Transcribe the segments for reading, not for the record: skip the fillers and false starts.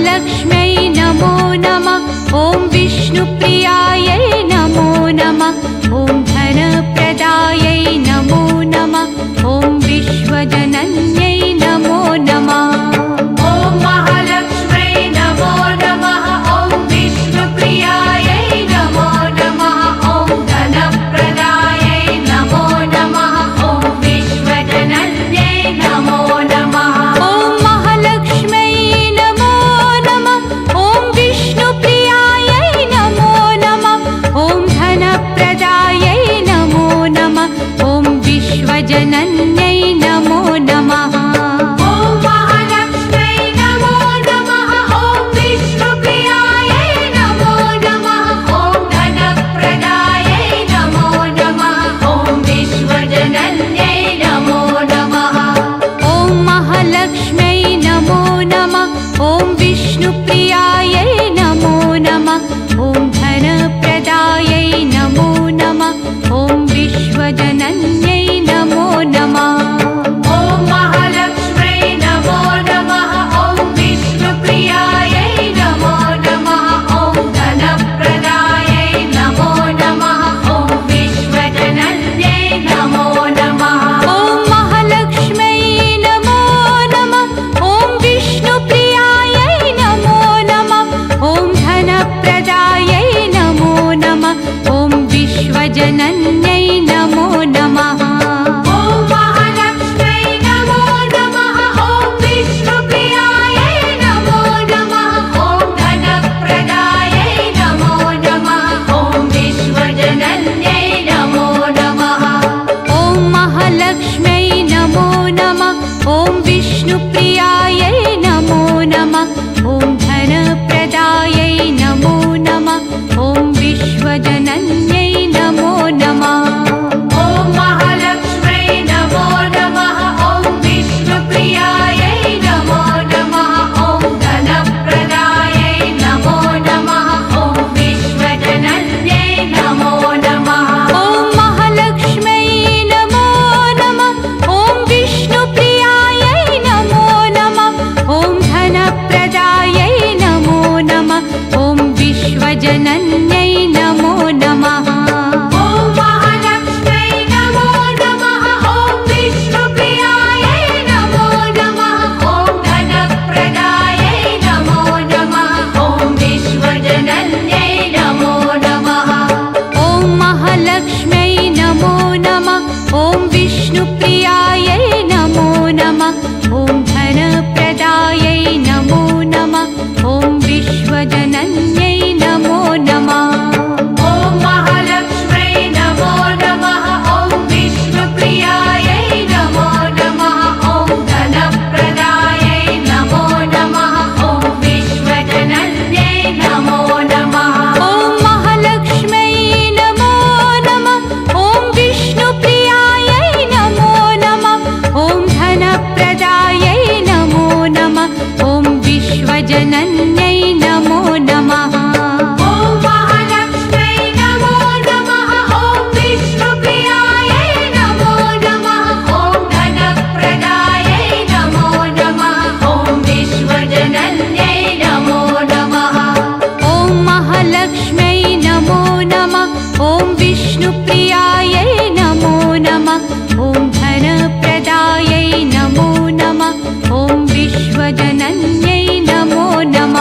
महालक्ष्म्यै नमो नमः। ॐ विष्णुप्रियायै नमो नमः। ॐ धनप्रदायै नमो नमः। ॐ विश्वजनन्यै नमो नमः। ॐ महालक्ष्म्यै नमो नमः। ॐ विष्णुप्रियायै नमो नमः। ॐ धनप्रदायै नमो नमः। ॐ विश्वजनन्यै नमो नमः। ॐ महालक्ष्म्यै नमो नमः। ॐ विष्णुप्रियायै नमो नमः। ॐ धनप्रदायै नमो नमः। ॐ विश्वजनन्यै नमो नमः। ॐ महालक्ष्म्यै नमो नमः। ॐ विष्णुप्रियायै नमो नमः। ॐ धनप्रदायै नमो नमः। ॐ विश्वजनन्यै नमो नमः। ॐ महालक्ष्म्यै नमो नमः। ॐ विष्णुप्रियायै नमो नमः। ॐ धनप्रदायै नमो नमः। ॐ विश्वजनन्यै नमो नमः। ॐ महालक्ष्म्यै नमो नमः। ॐ विष्णुप्रियायै नमो नमः। ॐ धनप्रदायै नमो नमः। ॐ विश्वजनन्यै नमो नमः। ॐ महालक्ष्म्यै नमो नमः। ॐ विष्णुप्रियायै नमो नमः। ॐ धनप्रदायै नमो नमः। ॐ विश्वजनन्यै नमो नमः। ॐ महालक्ष्म्यै नमो नमः। ॐ विष्णुप्रियायै नमो नमः। ॐ धनप्रदायै नमो नमः। ॐ विश्वजनन्यै नमो नमः। ॐ महालक्ष्म्यै नमो नमः। ॐ विष्णुप्रियायै नमो नमः। ॐ धनप्रदायै नमो नमः। ॐ विश्वजनन्यै नमो नमः। ॐ महालक्ष्म्यै नमो नमः। ॐ विष्णुप्रियायै नमो नमः। ॐ धनप्रदायै नमो नमः। ॐ विश्वजनन्यै नमो नमः। ॐ महालक्ष्म्यै नमो नमः। ॐ विष्णुप्रियायै नमो नमः। ॐ धनप्रदायै नमो नमः। ॐ विश्वजनन्यै नमो नमः। ॐ महालक्ष्म्यै नमो नमः। ॐ विष्णुप्रियायै नमो नमः। ॐ धनप्रदायै नमो नमः। ॐ विश्वजनन्यै नमो नमः। ॐ महालक्ष्म्यै नमो नमः। ॐ विष्णुप्रियायै नमो नमः। ॐ धनप्रदायै नमो नमः। ॐ विश्वजनन्यै नमो नमः। ॐ महालक्ष्म्यै नमो नमः। ॐ विष्णुप्रियायै नमो नमः। ॐ धनप्रदायै नमो नमः। ॐ विश्वजनन्यै नमो नमः। ॐ महालक्ष्म्यै नमो नमः। ॐ विष्णुप्रियायै नमो नमः। ॐ धनप्रदायै नमो नमः। ॐ विश्वजनन्यै नमो नमः। ॐ महालक्ष्म्यै नमो नमः। ॐ विष्णुप्रियायै नमो नमः। ॐ धनप्रदायै नमो नमः। ॐ विश्वजनन्यै नमो नमः। ॐ महालक्ष्म्यै नमो नमः। ॐ विष्णुप्रियायै नमो नमः। ॐ धनप्रदायै नमो नमः। ॐ विश्वजनन्यै नमो नमः।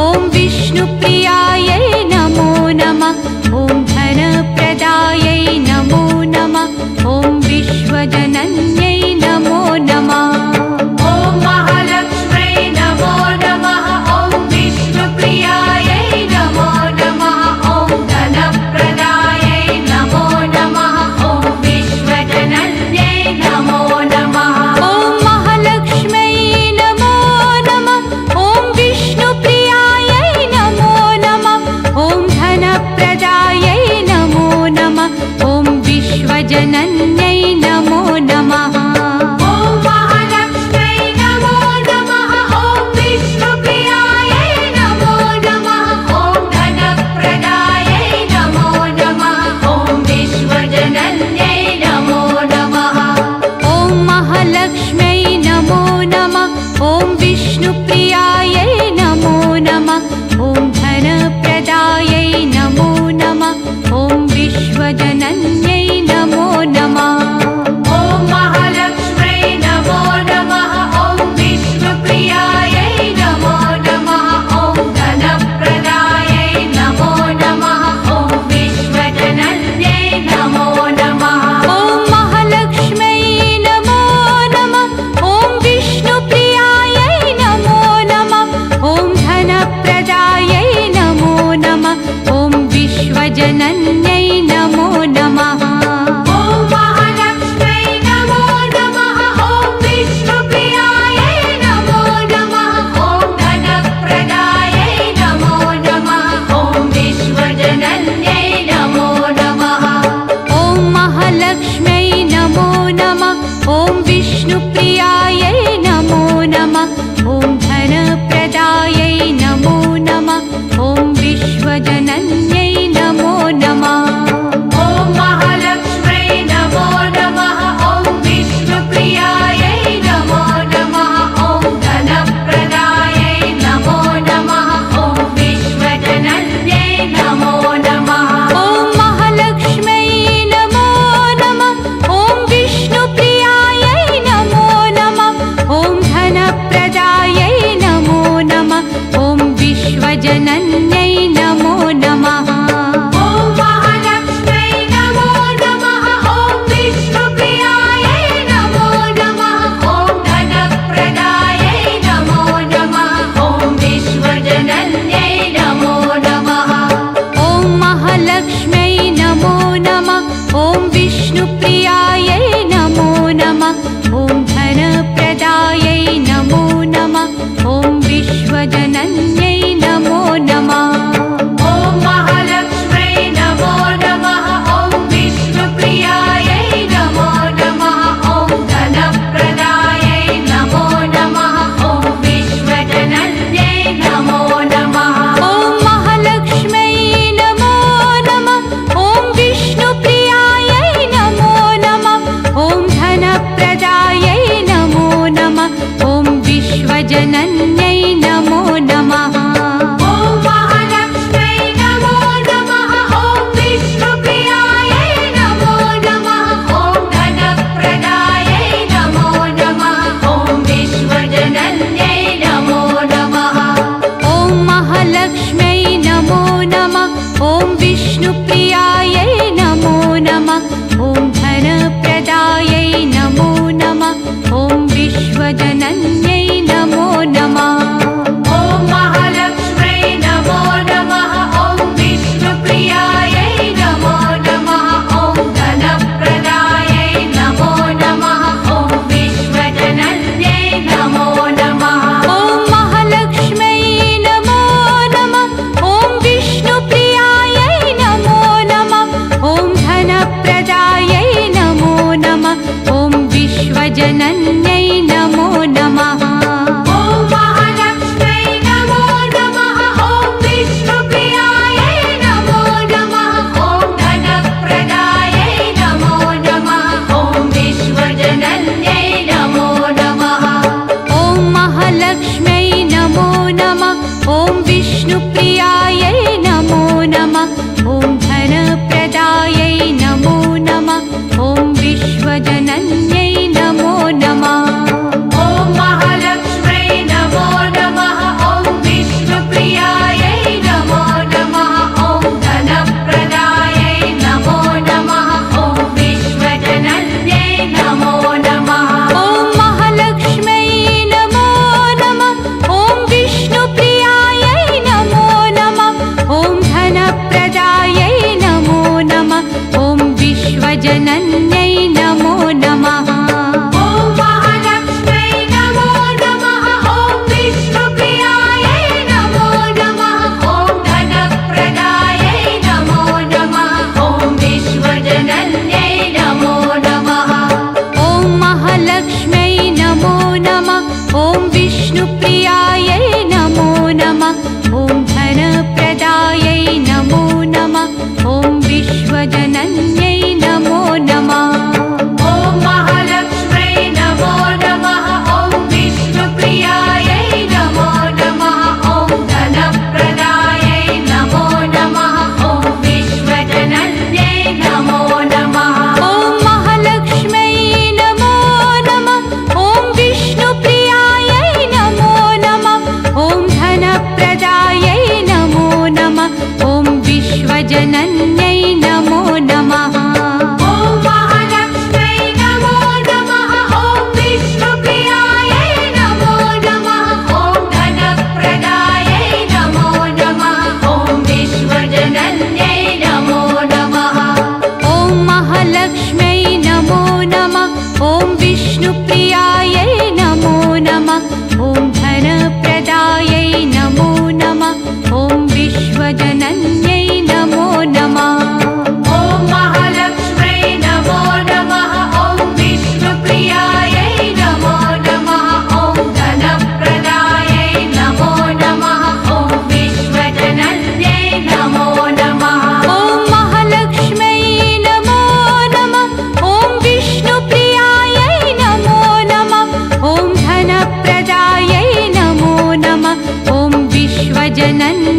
ॐ विष्णुप्रियायै नमो नमः ॐ धनप्रदायै नमो नमः ॐ विश्वजनन्यै नमो नमः ॐ महालक्ष्म्यै नमो नमः ॐ विष्णुप्रियायै नमो नमः ॐ धनप्रदायै नमो नमः ॐ विश्वजनन्यै नमो नमः ॐ महालक्ष्म्यै नमो नमः ॐ विष्णुप्रियायै नमो नमः ॐ धनप्रदायै नमो नमः ॐ विश्वजनन्यै नमो नमः ॐ महालक्ष्म्यै नमो नमः ॐ विष्णुप्रियायै नमो नमः ॐ धनप्रदायै नमो नमः ॐ विश्वजनन्यै नमो नमः ॐ महालक्ष्म्यै नमो नमः ॐ विष्णुप्रियायै नमो नमः ॐ धनप्रदायै नमो नमः ॐ विश्वजनन्यै नमो नमः ॐ महालक्ष्म्यै नमो नमः ॐ विष्णुप्रियायै नमो नमः ॐ धनप्रदायै नमो नमः ॐ विश्वजनन्यै नमो नमः ॐ महालक्ष्म्यै नमो नमः ॐ विष्णुप्रियायै नमो नमः ॐ धनप्रदायै नमो नमः ॐ विश्वजनन्यै नमो नमः ॐ महालक्ष्म्यै नमो नमः ॐ विष्णुप्रियायै नमो नमः ॐ धनप्रदायै नमो नमः ॐ विश्वजनन्यै नमो नमः ॐ महालक्ष्म्यै नमो नमः ॐ विष्णुप्रियायै नमो नमः ॐ धनप्रदायै नमो नमः ॐ विश्वजनन्यै नमो नमः ॐ महालक्ष्म्यै नमो नमः ॐ विष्णुप्रियायै नमो नमः ॐ धनप्रदायै नमो नमः ॐ विश्वजनन्यै नमो नमः ॐ महालक्ष्म्यै नमो नमः ॐ विष्णुप्रियायै नमो नमः ॐ धनप्रदायै नमो नमः ॐ विश्वजनन्यै नमो नमः ॐ महालक्ष्म्यै नमो नमः ॐ विष्णुप्रियायै नमो नमः ॐ धनप्रदायै नमो नमः ॐ विश्वजनन्यै नमो नमः ॐ महालक्ष्म्यै नमो नमः ॐ विष्णुप्रियायै नमो नमः ॐ धनप्रदायै नमो नमः ॐ विश्वजनन्यै नमो नमः ॐ महालक्ष्म्यै नमो नमः ॐ विष्णुप्रियायै नमो नमः ॐ धनप्रदायै नमो नमः ॐ विश्वजनन्यै नमो नमः ॐ महालक्ष्म्यै नमो नमः ॐ विष्णुप्रियायै नमो नमः ॐ धनप्रदायै नमो नमः ॐ विश्वजनन्यै नमो नमः ॐ महालक्ष्म्यै नमो नमः ॐ विष्णुप्रियायै नमो नमः ॐ धनप्रदायै नमो नमः ॐ विश्वजनन्यै नमो नमः ॐ महालक्ष्म्यै नमो नमः ॐ विष्णुप्रियायै नमो नमः ॐ धनप्रदायै नमो नमः ॐ विश्वजनन्यै नमो नमः ॐ महालक्ष्म्यै नमो नमः ॐ विष्णुप्रियायै नमो नमः ॐ धनप्रदायै नमो नमः ॐ विश्वजनन्यै नमो नमः ॐ महालक्ष्म्यै नमो नमः ॐ विष्णुप्रियायै नमो नमः ॐ धनप्रदायै नमो नमः ॐ विश्वजनन्यै नमो नमः ॐ महालक्ष्म्यै नमो नमः ॐ विष्णुप्रियायै नमो नमः ॐ धनप्रदायै नमो नमः ॐ विश्वजनन्यै नमो नमः ॐ महालक्ष्म्यै नमो नमः ॐ विष्णुप्रियायै नमो नमः ॐ धनप्रदायै नमो नमः ॐ विश्वजनन्यै नमो नमः ॐ महालक्ष्म्यै नमो नमः ॐ विष्णुप्रियायै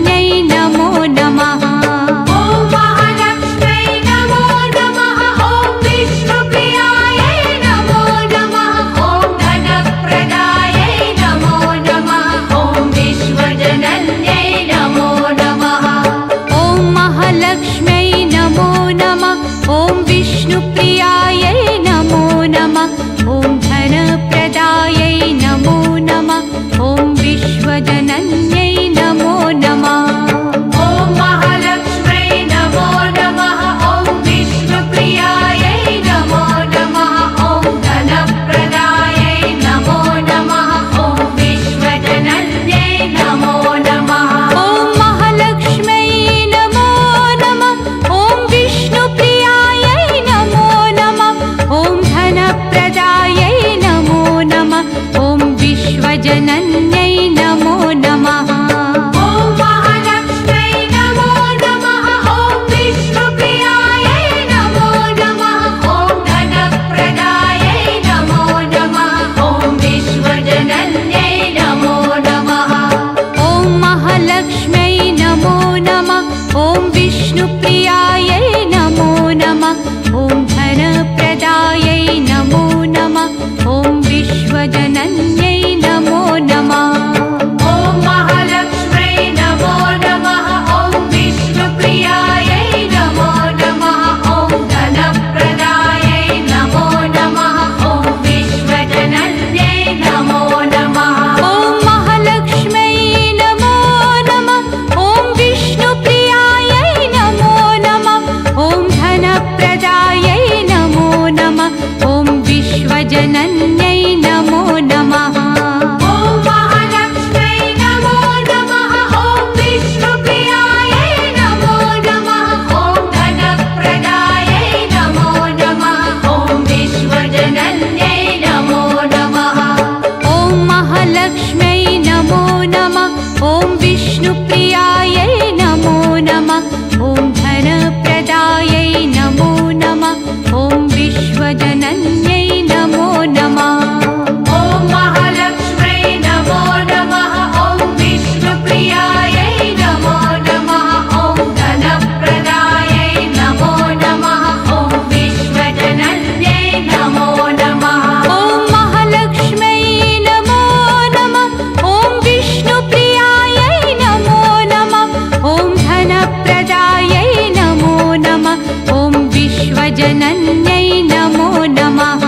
विश्वजनन्यै नमो नमः। ॐ महालक्ष्म्यै नमो नमः। ॐ विष्णुप्रियायै नमो नमः। ॐ धनप्रदायै नमो नमः। ॐ विश्वजनन्यै नमो नमः। ॐ महालक्ष्म्यै नमो नमः। ॐ विष्णुप्रियायै नमो नमः। ॐ धनप्रदायै नमो नमः। ॐ विश्वजनन्यै नमो नमः। ॐ महालक्ष्म्यै नमो नमः। ॐ विष्णुप्रियायै नमो नमः। ॐ धनप्रदायै नमो नमः। ॐ विश्वजनन्यै नमो नमः। ॐ महालक्ष्म्यै नमो नमः। ॐ विष्णुप्रियायै नमो नमः। ॐ धनप्रदायै नमो नमः। ॐ विश्वजनन्यै नमो नमः। ॐ महालक्ष्म्यै नमो नमः। ॐ विष्णुप्रियायै नमो नमः। ॐ धनप्रदायै नमो नमः। ॐ विश्वजनन्यै नमो नमः। ॐ महालक्ष्म्यै नमो नमः। ॐ विष्णुप्रियायै नमो नमः। ॐ धनप्रदायै नमो नमः। ॐ विश्वजनन्यै नमो नमः। ॐ महालक्ष्म्यै नमो नमः। ॐ विष्णुप्रियायै नमो नमः। ॐ धनप्रदायै नमो नमः। ॐ विश्वजनन्यै नमो नमः। ॐ महालक्ष्म्यै नमो नमः। ॐ विष्णुप्रियायै नमो नमः। ॐ धनप्रदायै नमो नमः। ॐ विश्वजनन्यै नमो नमः। ॐ महालक्ष्म्यै नमो नमः। ॐ विष्णुप्रियायै नमो नमः। ॐ धनप्रदायै नमो नमः। ॐ विश्वजनन्यै नमो नमः। ॐ महालक्ष्म्यै नमो नमः। ॐ विष्णुप्रियायै नमो नमः। ॐ धनप्रदायै नमो नमः। ॐ विश्वजनन्यै नमो नमः। ॐ महालक्ष्म्यै नमो नमः। ॐ विष्णुप्रियायै नमो नमः। ॐ धनप्रदायै नमो नमः। ॐ विश्वजनन्यै नमो नमः। ॐ महालक्ष्म्यै नमो नमः। ॐ विष्णुप्रियायै नमो नमः। ॐ धनप्रदायै नमो नमः। ॐ विश्वजनन्यै नमो नमः।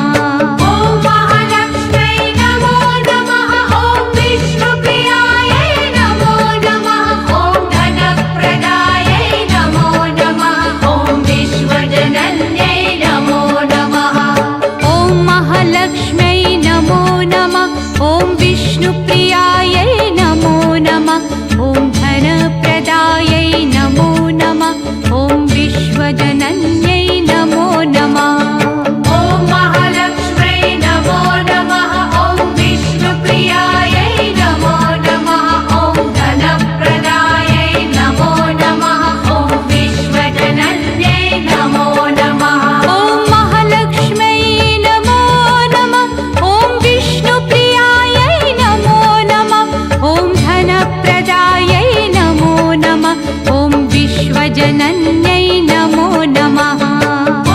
ॐ महालक्ष्म्यै नमो नमः। ॐ विष्णुप्रियायै नमो नमः। ॐ धनप्रदायै नमो नमः। ॐ विश्वजनन्यै नमो नमः। ॐ महालक्ष्म्यै नमो नमः। ॐ विष्णुप्रियायै नमो नमः। ॐ धनप्रदायै नमो नमः। ॐ विश्वजनन्यै नमो नमः। ॐ महालक्ष्म्यै नमो नमः। ॐ विष्णुप्रियायै नमो नमः। ॐ धनप्रदायै नमो नमः। ॐ विश्वजनन्यै नमो नमः। ॐ महालक्ष्म्यै नमो नमः। ॐ विष्णुप्रियायै नमो नमः। ॐ धनप्रदायै नमो नमः। ॐ विश्वजनन्यै नमो नमः।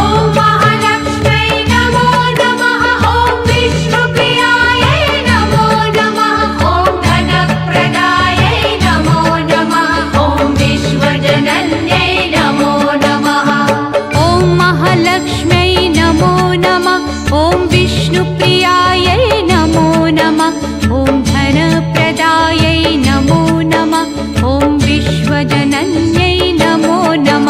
ॐ महालक्ष्म्यै नमो नमः। ॐ विष्णुप्रियायै नमो नमः। ॐ धनप्रदायै नमो नमः। ॐ विश्वजनन्यै नमो नमः। ॐ महालक्ष्म्यै नमो नमः। ॐ विष्णुप्रियायै नमो नमः। ॐ धनप्रदायै नमो नमः। ॐ विश्वजनन्यै नमो नमः।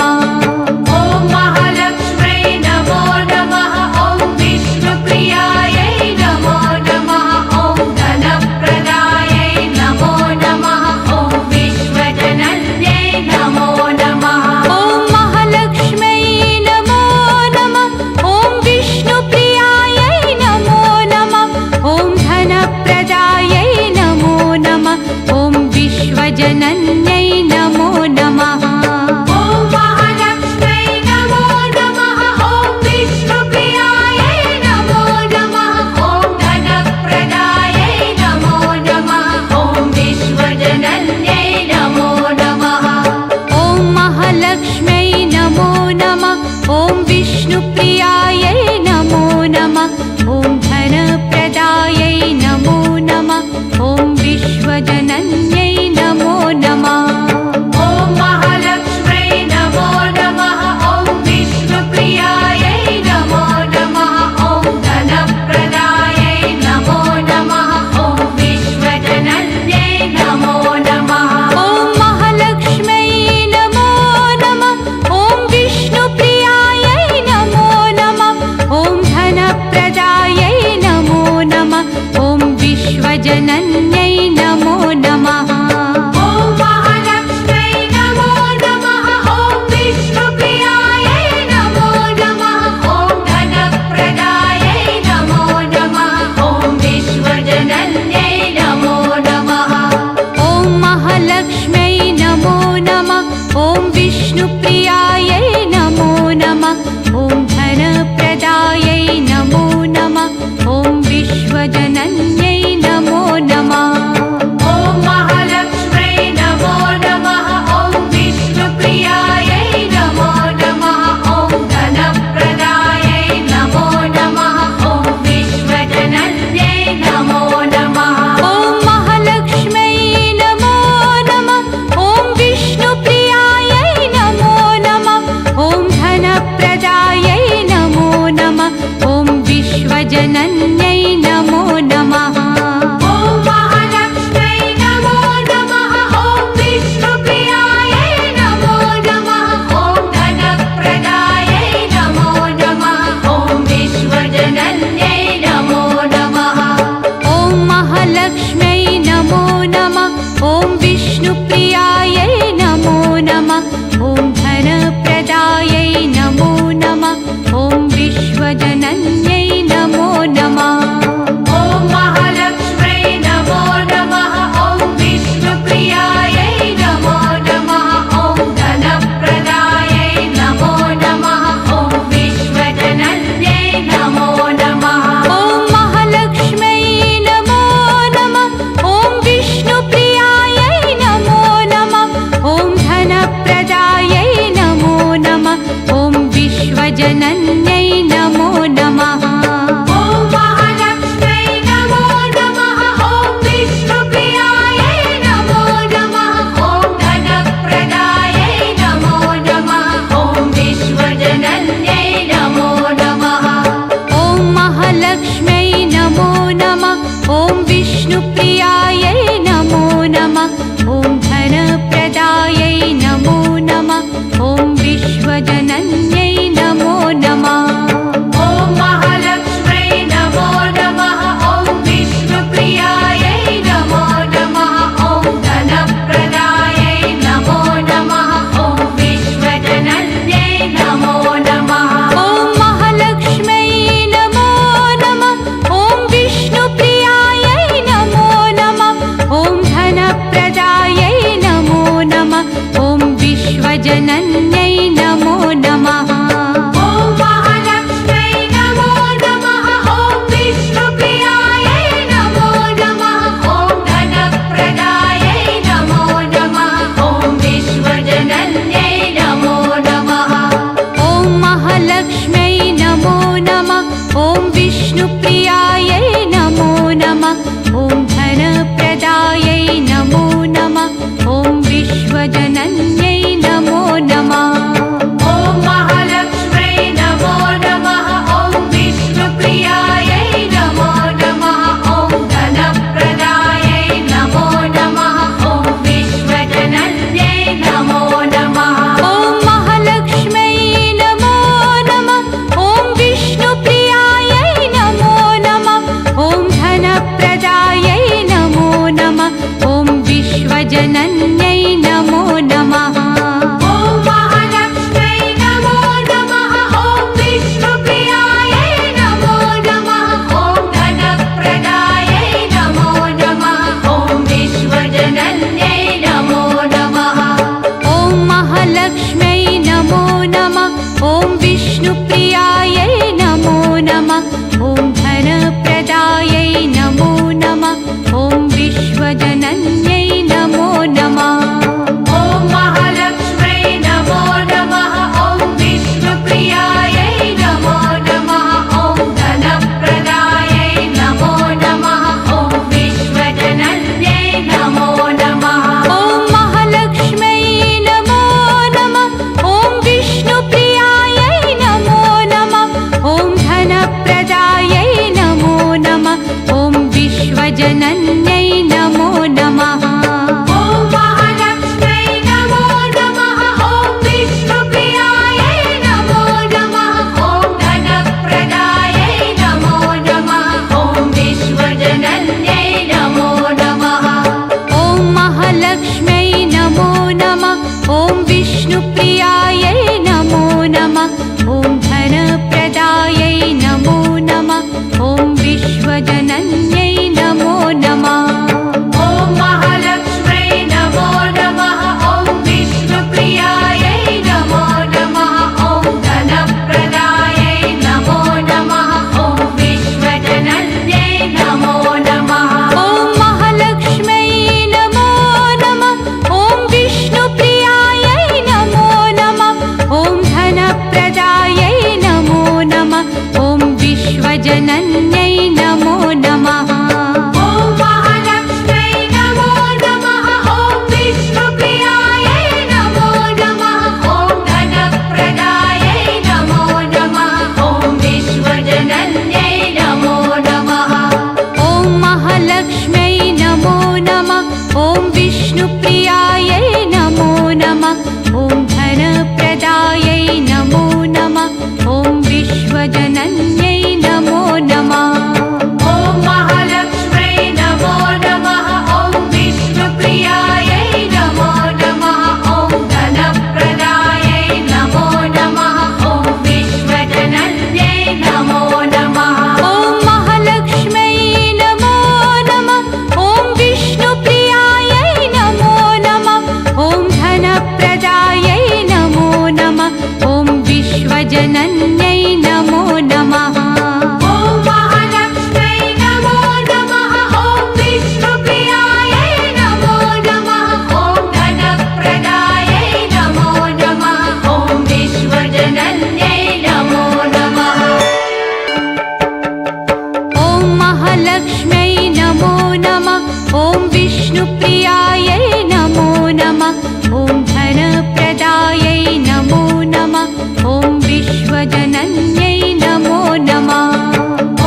विश्वजनन्यै नमो नमः।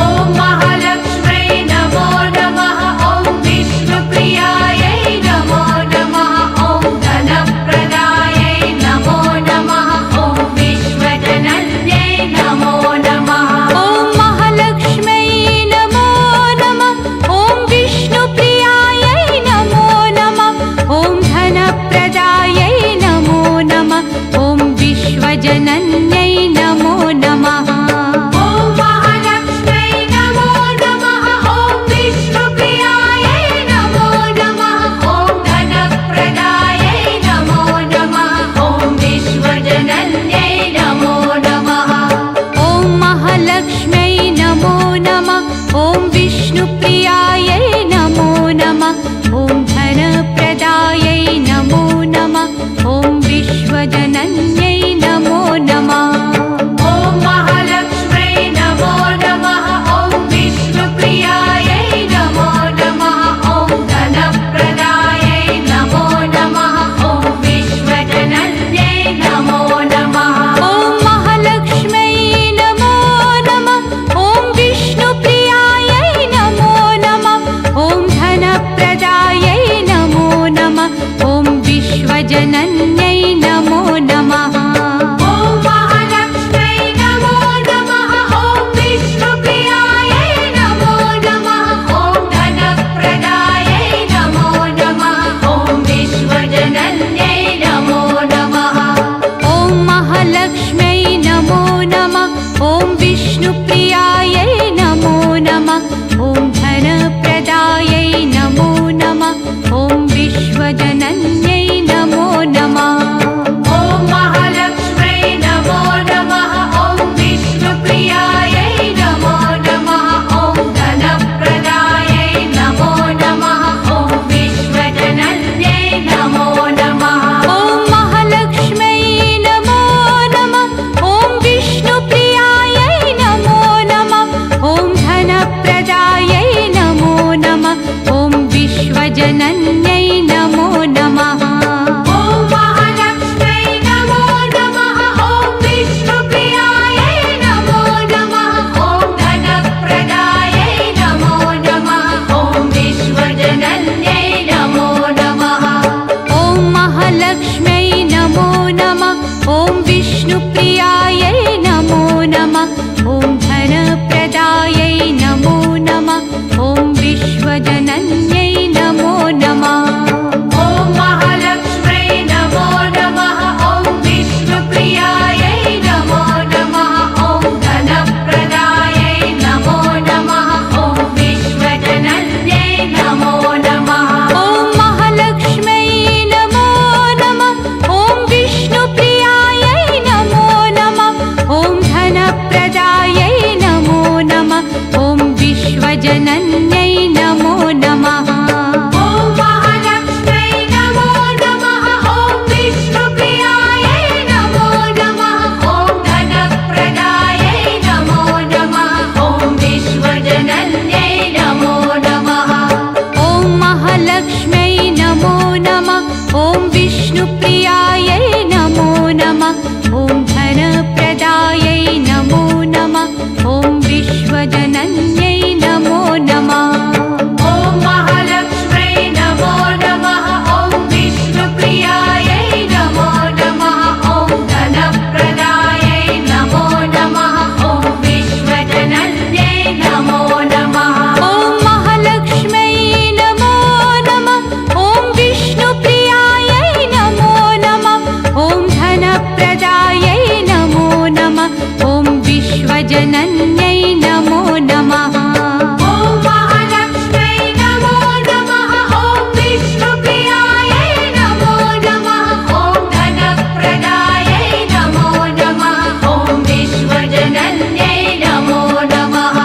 ॐ महालक्ष्म्यै नमो नमः। ॐ विष्णुप्रियायै नमो नमः। ॐ धनप्रदायै नमो नमः। ॐ विश्वजनन्यै नमो नमः। ॐ महालक्ष्म्यै नमो नमः। ॐ विष्णुप्रियायै नमो नमः। ॐ धनप्रदायै नमो नमः। ॐ विश्वजनन्यै नमो नमः। ॐ महालक्ष्म्यै नमो नमः। ॐ विष्णुप्रियायै नमो नमः। ॐ धनप्रदायै नमो नमः। ॐ विश्वजनन्यै नमो नमः। ॐ महालक्ष्म्यै नमो नमः। ॐ विष्णुप्रियायै नमो नमः। ॐ धनप्रदायै नमो नमः। ॐ विश्वजनन्यै नमो नमः। ॐ महालक्ष्म्यै नमो नमः। ॐ विष्णुप्रियायै नमो नमः। ॐ धनप्रदायै नमो नमः। ॐ विश्वजनन्यै नमो नमः। ॐ महालक्ष्म्यै नमो नमः। ॐ विष्णुप्रियायै नमो नमः। ॐ धनप्रदायै नमो नमः। ॐ विश्वजनन्यै नमो नमः। ॐ महालक्ष्म्यै नमो नमः। ॐ विष्णुप्रियायै नमो नमः। ॐ धनप्रदायै नमो नमः। ॐ विश्वजनन्यै नमो नमः। ॐ महालक्ष्म्यै नमो नमः। ॐ विष्णुप्रियायै नमो नमः। ॐ धनप्रदायै नमो नमः। ॐ विश्वजनन्यै नमो नमः। ॐ महालक्ष्म्यै नमो नमः। ॐ विष्णुप्रियायै नमो नमः। ॐ धनप्रदायै नमो नमः। ॐ विश्वजनन्यै नमो नमः। ॐ महालक्ष्म्यै नमो नमः। ॐ विष्णुप्रियायै नमो नमः। ॐ धनप्रदायै नमो नमः। ॐ विश्वजनन्यै नमो नमः। ॐ महालक्ष्म्यै नमो नमः। ॐ विष्णुप्रियायै नमो नमः। ॐ धनप्रदायै नमो नमः। ॐ विश्वजनन्यै नमो नमः। ॐ महालक्ष्म्यै नमो नमः। ॐ विष्णुप्रियायै नमो नमः। ॐ धनप्रदायै नमो नमः। ॐ विश्वजनन्यै नमो नमः। ॐ महालक्ष्म्यै नमो नमः। ॐ विष्णुप्रियायै नमो नमः। ॐ धनप्रदायै नमो नमः। ॐ विश्वजनन्यै नमो नमः। ॐ महालक्ष्म्यै नमो नमः। ॐ विष्णुप्रियायै नमो नमः। ॐ धनप्रदायै नमो नमः। ॐ विश्वजनन्यै नमो नमः। ॐ महालक्ष्म्यै नमो नमः। ॐ विष्णुप्रियायै नमो नमः। ॐ धनप्रदायै नमो नमः। ॐ विश्वजनन्यै नमो नमः। ॐ महालक्ष्म्यै नमो नमः। ॐ विष्णुप्रियायै नमो नमः। ॐ धनप्रदायै नमो नमः। ॐ विश्वजनन्यै नमो नमः। ॐ महालक्ष्म्यै नमो नमः। ॐ विष्णुप्रियायै नमो नमः। ॐ धनप्रदायै नमो नमः। ॐ विश्वजनन्यै नमो नमः। ॐ महालक्ष्म्यै नमो नमः। ॐ विष्णुप्रियायै नमो नमः। ॐ धनप्रदायै नमो नमः। ॐ विश्वजनन्यै नमो नमः। ॐ महालक्ष्म्यै नमो नमः। ॐ विष्णुप्रियायै नमो नमः। ॐ धनप्रदायै नमो नमः। ॐ विश्वजनन्यै नमो नमः।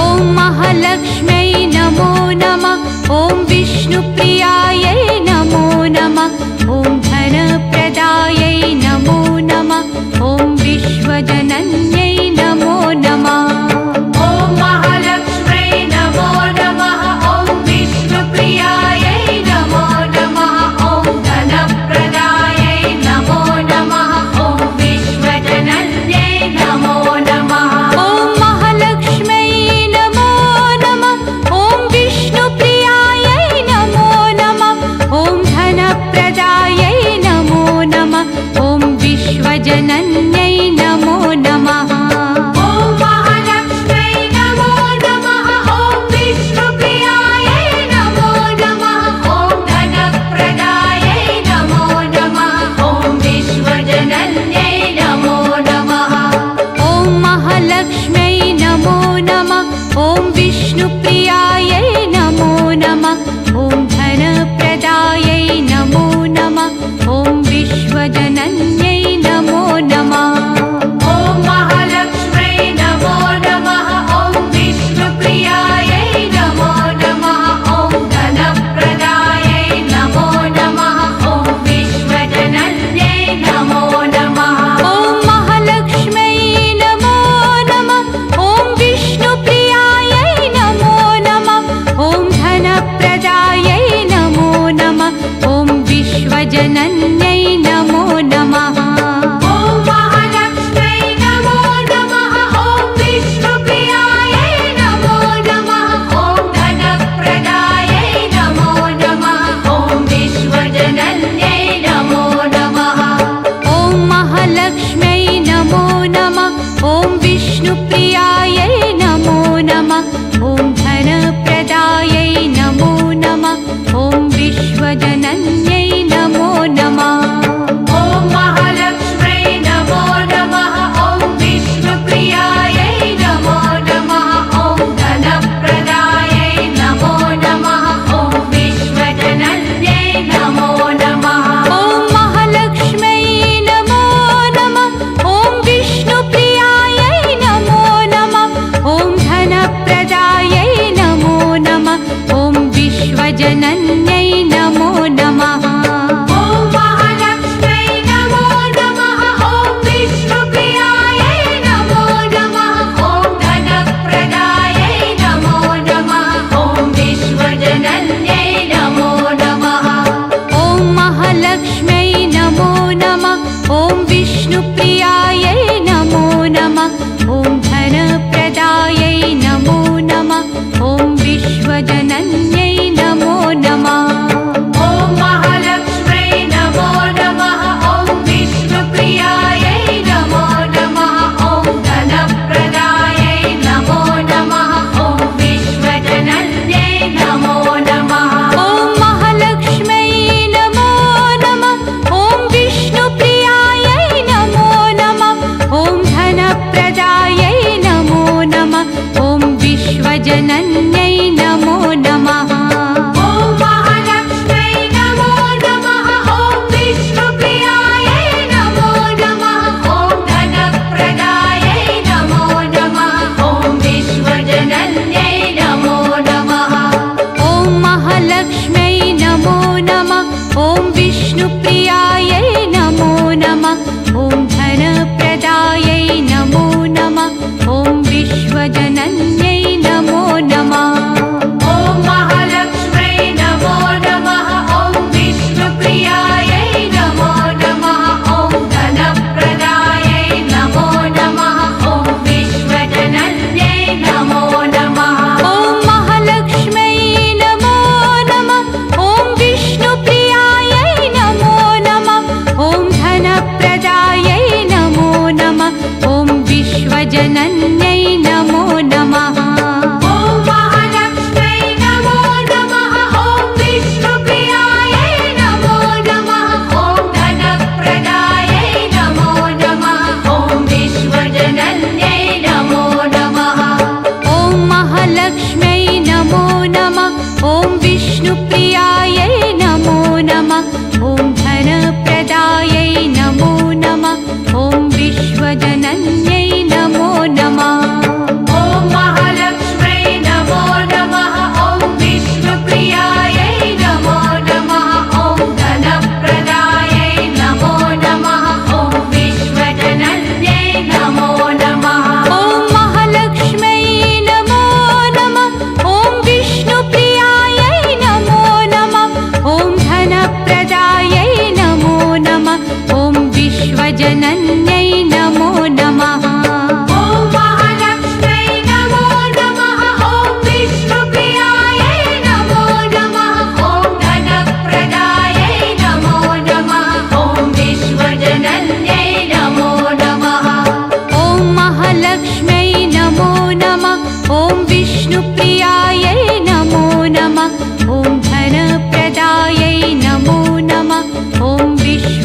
ॐ महालक्ष्म्यै नमो नमः। ॐ विष्णुप्रियायै नमो नमः। ॐ धनप्रदायै नमो नमः। ॐ विश्वजनन्यै नमो नमः। ॐ महालक्ष्म्यै नमो नमः। ॐ विष्णुप्रियायै नमो नमः। ॐ धनप्रदायै नमो नमः। ॐ विश्वजनन्यै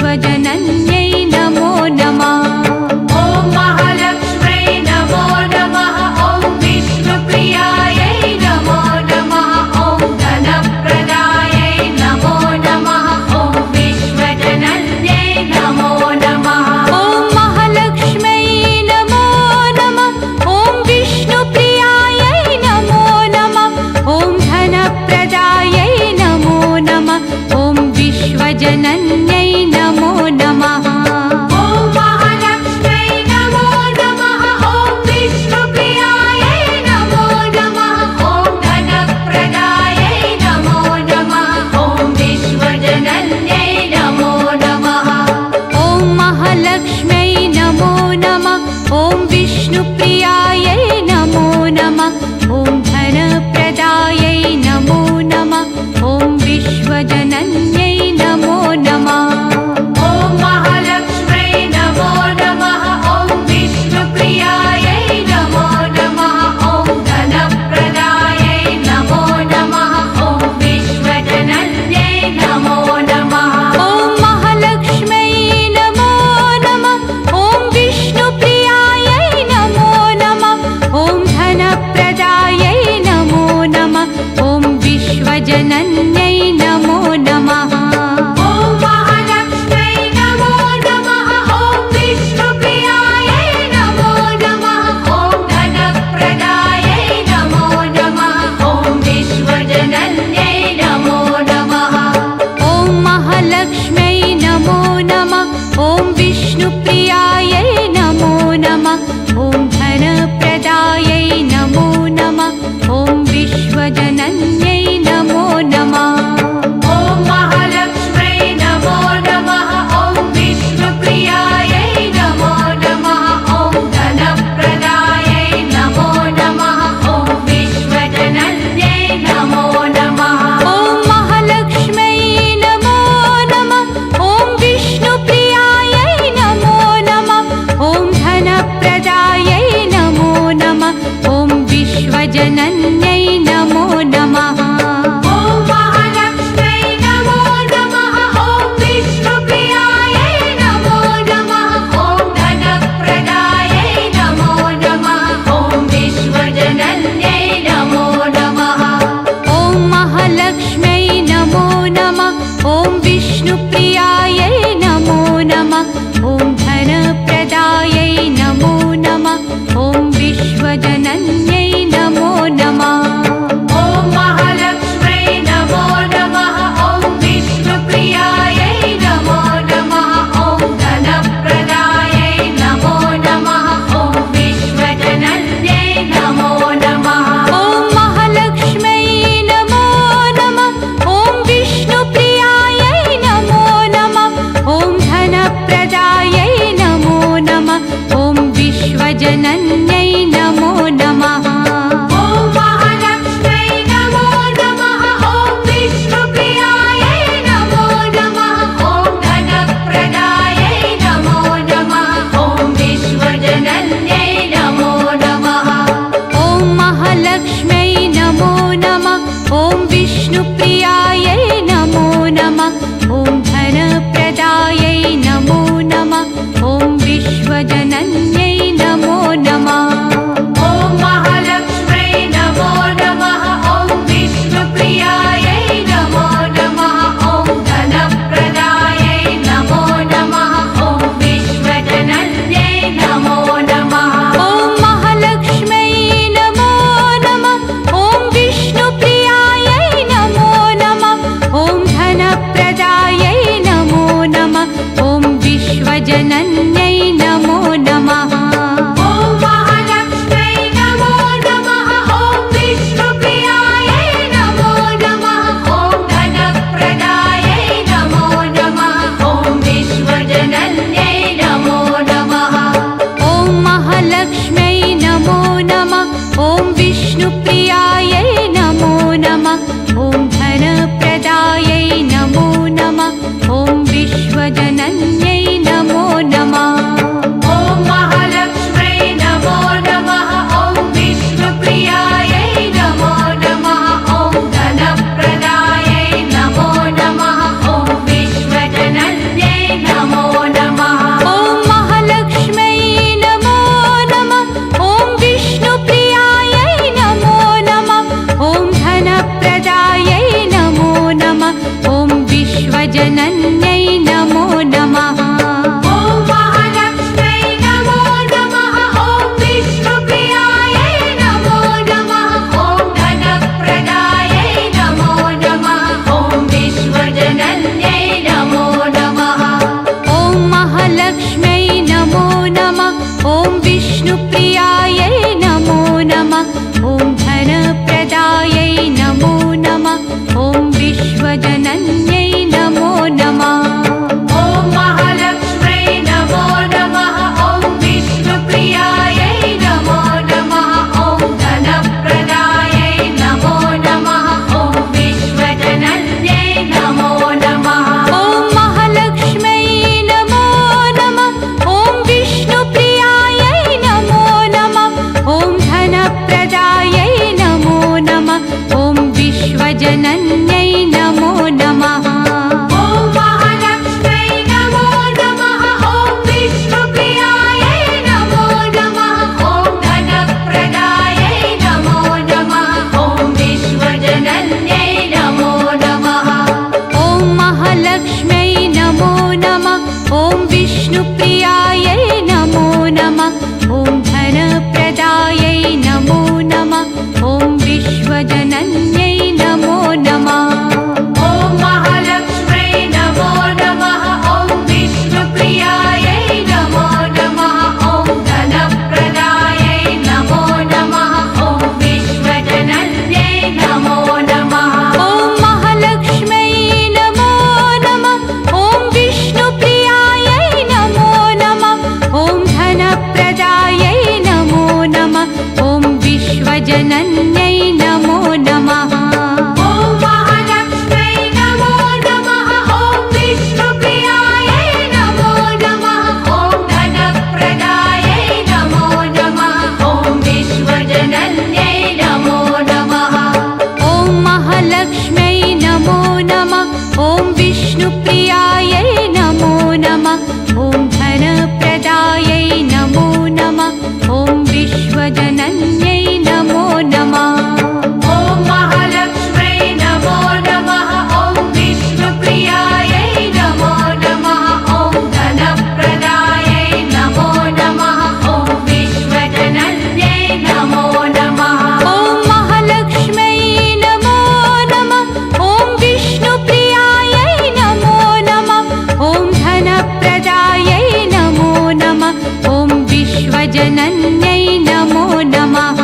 विश्वजनन्यै नमो नमः। ॐ महालक्ष्म्यै नमो नमः। ॐ विष्णुप्रियायै नमो नमः। ॐ धनप्रदायै नमो नमः। ॐ विश्वजनन्यै नमो नमः। ॐ महालक्ष्म्यै नमो नमः। ॐ विष्णुप्रियायै नमो नमः। ॐ धनप्रदायै नमो नमः। ॐ विश्वजनन्यै नमो नमः। ॐ महालक्ष्म्यै नमो नमः। ॐ विष्णुप्रियायै नमो नमः। ॐ धनप्रदायै नमो नमः। ॐ विश्वजनन्यै नमो नमः। ॐ महालक्ष्म्यै नमो नमः। ॐ विष्णुप्रियायै नमो नमः। ॐ धनप्रदायै नमो नमः। ॐ विश्वजनन्यै नमो नमः। ॐ महालक्ष्म्यै नमो नमः। ॐ विष्णुप्रियायै नमो नमः। ॐ धनप्रदायै नमो नमः। ॐ विश्वजनन्यै नमो नमः। ॐ महालक्ष्म्यै नमो नमः। ॐ विष्णुप्रियायै नमो नमः। ॐ धनप्रदायै नमो नमः। ॐ विश्वजनन्यै नमो नमः। ॐ महालक्ष्म्यै नमो नमः। ॐ विष्णुप्रियायै नमो नमः। ॐ धनप्रदायै नमो नमः। ॐ विश्वजनन्यै नमो नमः। ॐ महालक्ष्म्यै नमो नमः। ॐ विष्णुप्रियायै नमो नमः। ॐ धनप्रदायै नमो नमः। ॐ विश्वजनन्यै नमो नमः। ॐ महालक्ष्म्यै नमो नमः। ॐ विष्णुप्रियायै नमो नमः। ॐ धनप्रदायै नमो नमः। ॐ विश्वजनन्यै नमो नमः। ॐ महालक्ष्म्यै नमो नमः। ॐ विष्णुप्रियायै नमो नमः। ॐ धनप्रदायै नमो नमः। ॐ विश्वजनन्यै नमो नमः। ॐ महालक्ष्म्यै नमो नमः। ॐ विष्णुप्रियायै नमो नमः। ॐ धनप्रदायै नमो नमः। ॐ विश्वजनन्यै नमो नमः। ॐ महालक्ष्म्यै नमो नमः। ॐ विष्णुप्रियायै नमो नमः। ॐ धनप्रदायै नमो नमः। ॐ विश्वजनन्यै नमो नमः। ॐ महालक्ष्म्यै नमो नमः। ॐ विष्णुप्रियायै नमो नमः। ॐ धनप्रदायै नमो नमः। ॐ विश्वजनन्यै नमो नमः। ॐ महालक्ष्म्यै नमो नमः। ॐ विष्णुप्रियायै नमो नमः। ॐ धनप्रदायै नमो नमः। ॐ विश्वजनन्यै नमो नमः। ॐ महालक्ष्म्यै नमो नमः। ॐ विष्णुप्रियायै नमो नमः। ॐ धनप्रदायै नमो नमः। ॐ विश्वजनन्यै नमो नमः। ॐ महालक्ष्म्यै नमो नमः। ॐ विष्णुप्रियायै नमो नमः। ॐ धनप्रदायै नमो नमः। ॐ विश्वजनन्यै नमो नमः। ॐ महालक्ष्म्यै नमो नमः। ॐ विष्णुप्रियायै नमो नमः। ॐ धनप्रदायै नमो नमः। ॐ विश्वजनन्यै नमो नमः। ॐ महालक्ष्म्यै नमो नमः। ॐ विष्णुप्रियायै नमो नमः। ॐ धनप्रदायै नमो नमः। ॐ विश्वजनन्यै नमो नमः। ॐ महालक्ष्म्यै नमो नमः। ॐ विष्णुप्रियायै नमो नमः। ॐ धनप्रदायै नमो नमः। ॐ विश्वजनन्यै नमो नमः। ॐ महालक्ष्म्यै नमो नमः। ॐ विष्णुप्रियायै नमो नमः। ॐ धनप्रदायै नमो नमः। ॐ विश्वजनन्यै नमो नमः। ॐ विष्णुप्रियायै नमो नमः ॐ धनप्रदायै नमो नमः ॐ विश्वजनन्यै नमो नमः ॐ महालक्ष्म्यै नमो नमः ॐ विष्णुप्रियायै नमो नमः ॐ धनप्रदायै नमो नमः ॐ विश्वजनन्यै नमो नमः ॐ महालक्ष्म्यै नमो नमः ॐ विष्णुप्रियायै नमो नमः ॐ धनप्रदायै नमो नमः ॐ विश्वजनन्यै नमो नमः ॐ महालक्ष्म्यै नमो नमः ॐ विष्णुप्रियायै नमो नमः ॐ धनप्रदायै नमो नमः ॐ विश्वजनन्यै नमो नमः ॐ महालक्ष्म्यै नमो नमः ॐ विष्णुप्रियायै नमो नमः ॐ धनप्रदायै नमो नमः ॐ विश्वजनन्यै नमो नमः ॐ महालक्ष्म्यै नमो नमः ॐ विष्णुप्रियायै नमो नमः ॐ धनप्रदायै नमो नमः ॐ विश्वजनन्यै नमो नमः ॐ महालक्ष्म्यै नमो नमः ॐ विष्णुप्रियायै नमो नमः ॐ धनप्रदायै नमो नमः ॐ विश्वजनन्यै नमो नमः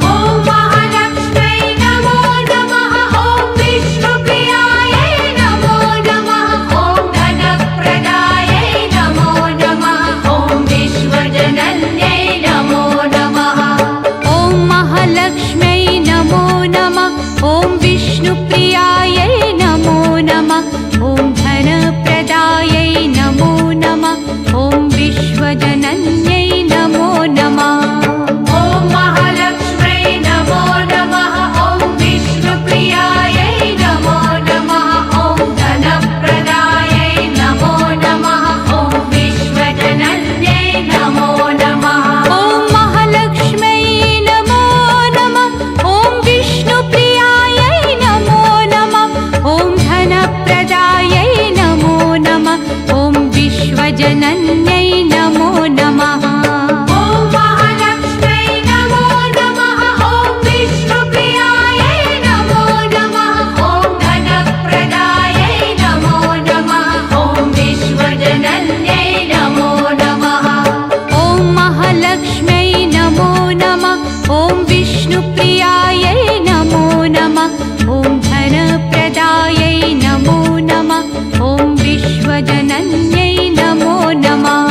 ॐ महालक्ष्म्यै नमो नमः ॐ विष्णुप्रियायै नमो नमः ॐ धनप्रदायै नमो नमः ॐ विश्वजनन्यै नमो नमः ॐ महालक्ष्म्यै नमो नमः ॐ विष्णुप्रियायै नमो नमः ॐ धनप्रदायै नमो नमः ॐ विश्वजनन्यै नमो नमः ॐ महालक्ष्म्यै नमो नमः ॐ विष्णुप्रियायै नमो नमः ॐ धनप्रदायै नमो नमः ॐ विश्वजनन्यै नमो नमः ॐ महालक्ष्म्यै नमो नमः ॐ विष्णुप्रियायै नमो नमः ॐ धनप्रदायै नमो नमः ॐ विश्वजनन्यै नमो नमः ॐ महालक्ष्म्यै नमो नमः ॐ विष्णुप्रियायै नमो नमः ॐ धनप्रदायै नमो नमः ॐ विश्वजनन्यै नमो नमः ॐ महालक्ष्म्यै नमो नमः ॐ विष्णुप्रियायै नमो नमः ॐ धनप्रदायै नमो नमः ॐ विश्वजनन्यै नमो नमः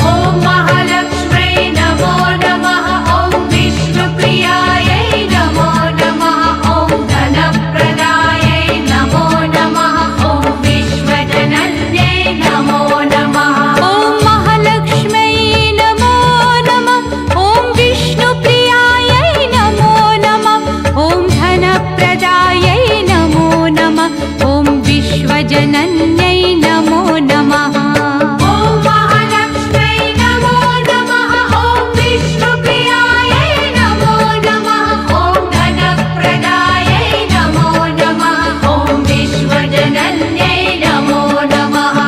ॐ महालक्ष्म्यै नमो नमः ॐ विष्णुप्रियायै नमो नमः ॐ धनप्रदायै नमो नमः ॐ विश्वजनन्यै नमो नमः ॐ महालक्ष्म्यै नमो नमः ॐ विष्णुप्रियायै नमो नमः ॐ धनप्रदायै नमो नमः ॐ विश्वजनन्यै नमो नमः ॐ महालक्ष्म्यै नमो नमः ॐ विष्णुप्रियायै नमो नमः ॐ धनप्रदायै नमो नमः ॐ विश्वजनन्यै नमो नमः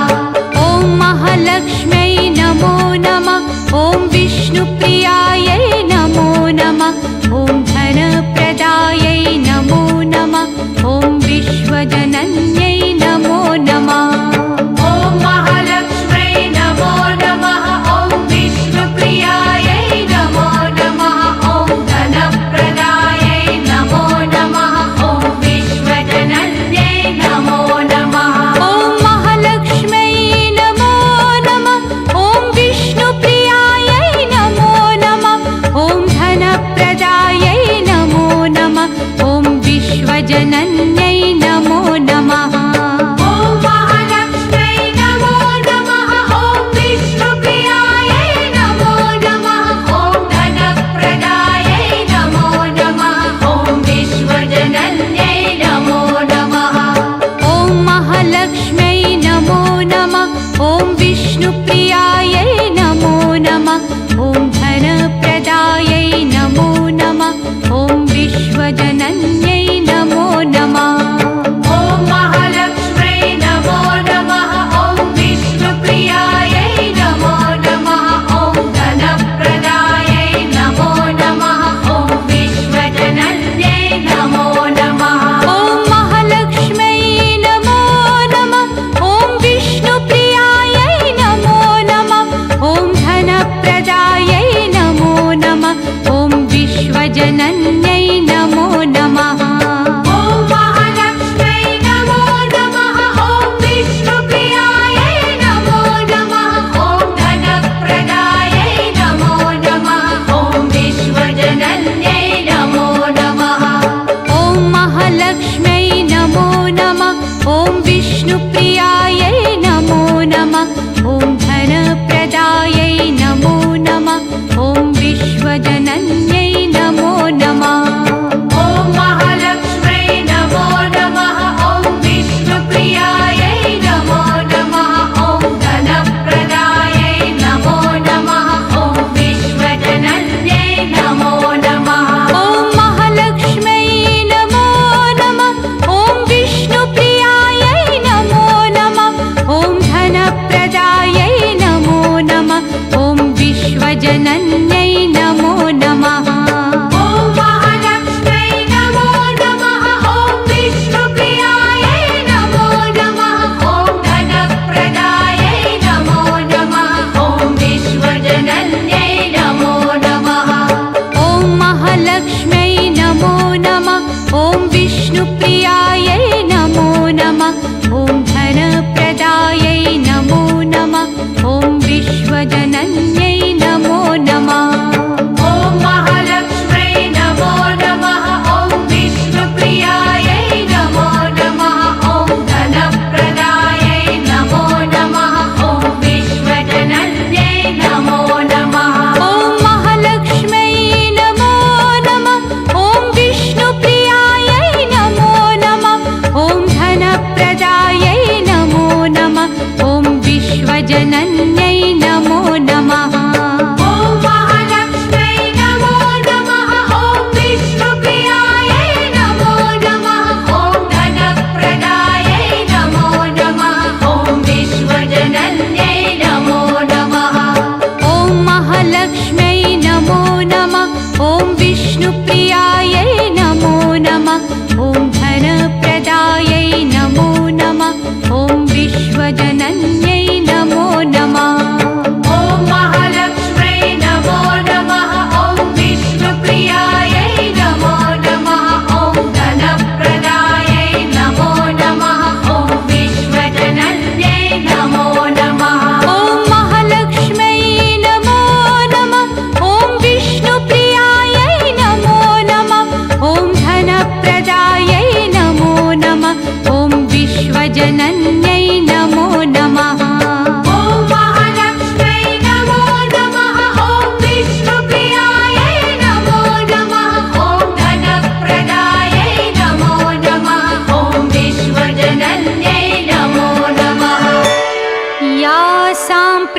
ॐ महालक्ष्म्यै नमो नमः ॐ विष्णुप्रियायै नमो नमः ॐ धनप्रदायै नमो नमः ॐ विश्वजनन्यै नमो नमः ॐ महालक्ष्म्यै नमो नमः ॐ विष्णुप्रियायै नमो नमः ॐ धनप्रदायै नमो नमः ॐ विश्वजनन्यै नमो नमः ॐ महालक्ष्म्यै नमो नमः ॐ विष्णुप्रियायै नमो नमः ॐ धनप्रदायै नमो नमः ॐ विश्वजनन्यै नमो नमः ॐ महालक्ष्म्यै नमो नमः ॐ विष्णुप्रियायै नमो नमः ॐ धनप्रदायै नमो नमः ॐ विश्वजनन्यै नमो नमः ॐ महालक्ष्म्यै नमो नमः ॐ विष्णुप्रियायै नमो नमः ॐ धनप्रदायै नमो नमः ॐ विश्वजनन्यै नमो नमः ॐ महालक्ष्म्यै नमो नमः ॐ विष्णुप्रियायै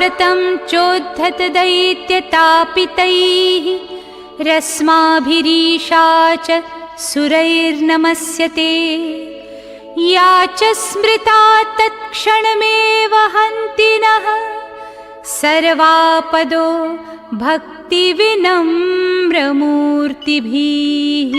सततं चोद्धतदैत्यतापितैः रस्माभिरीशा च सुरैर्नमस्यते या च स्मृता तत्क्षणमेव हन्ति नः सर्वापदो भक्तिविनम्रमूर्तिभिः।